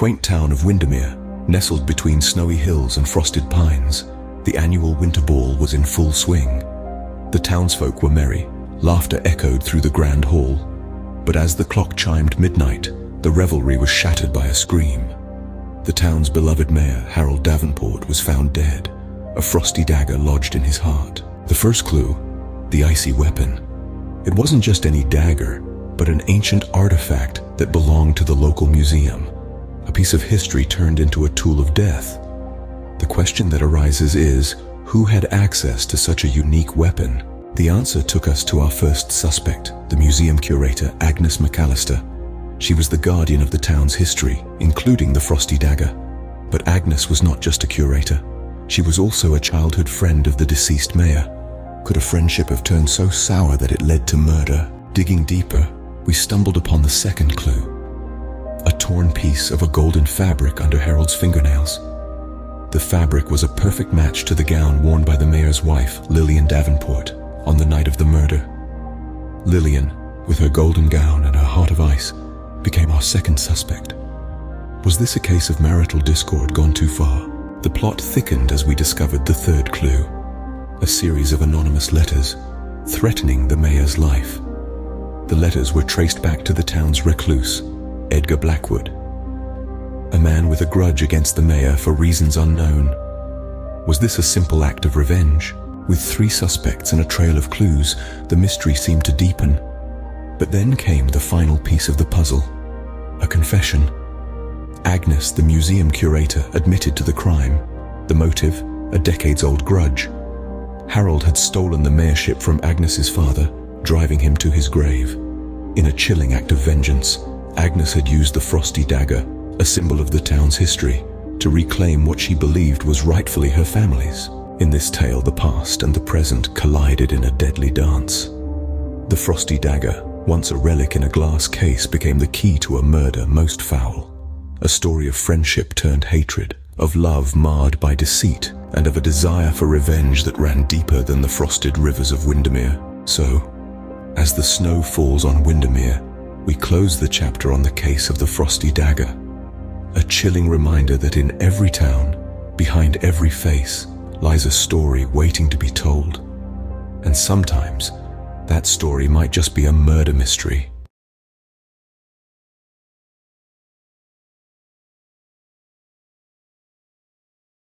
quaint town of Windermere, nestled between snowy hills and frosted pines, the annual winter ball was in full swing. The townsfolk were merry, laughter echoed through the grand hall. But as the clock chimed midnight, the revelry was shattered by a scream. The town's beloved mayor, Harold Davenport, was found dead, a frosty dagger lodged in his heart. The first clue, the icy weapon. It wasn't just any dagger, but an ancient artifact that belonged to the local museum, a piece of history turned into a tool of death. The question that arises is, who had access to such a unique weapon? The answer took us to our first suspect, the museum curator, Agnes McAllister. She was the guardian of the town's history, including the frosty dagger. But Agnes was not just a curator. She was also a childhood friend of the deceased mayor. Could a friendship have turned so sour that it led to murder? Digging deeper, we stumbled upon the second clue. A torn piece of a golden fabric under Harold's fingernails. The fabric was a perfect match to the gown worn by the mayor's wife, Lillian Davenport, on the night of the murder. Lillian, with her golden gown and her heart of ice, became our second suspect. Was this a case of marital discord gone too far? The plot thickened as we discovered the third clue, a series of anonymous letters threatening the mayor's life. The letters were traced back to the town's recluse, Edgar Blackwood, a man with a grudge against the mayor for reasons unknown. Was this a simple act of revenge? With 3 suspects and a trail of clues, the mystery seemed to deepen. But then came the final piece of the puzzle, a confession. Agnes, the museum curator, admitted to the crime. The motive, a decades-old grudge. Harold had stolen the mayorship from Agnes's father, driving him to his grave. In a chilling act of vengeance, Agnes had used the frosty dagger, a symbol of the town's history, to reclaim what she believed was rightfully her family's. In this tale, the past and the present collided in a deadly dance. The frosty dagger, once a relic in a glass case, became the key to a murder most foul. A story of friendship turned hatred, of love marred by deceit, and of a desire for revenge that ran deeper than the frosted rivers of Windermere. So, as the snow falls on Windermere, we close the chapter on the case of the frosty dagger. A chilling reminder that in every town, behind every face, lies a story waiting to be told. And sometimes, that story might just be a murder mystery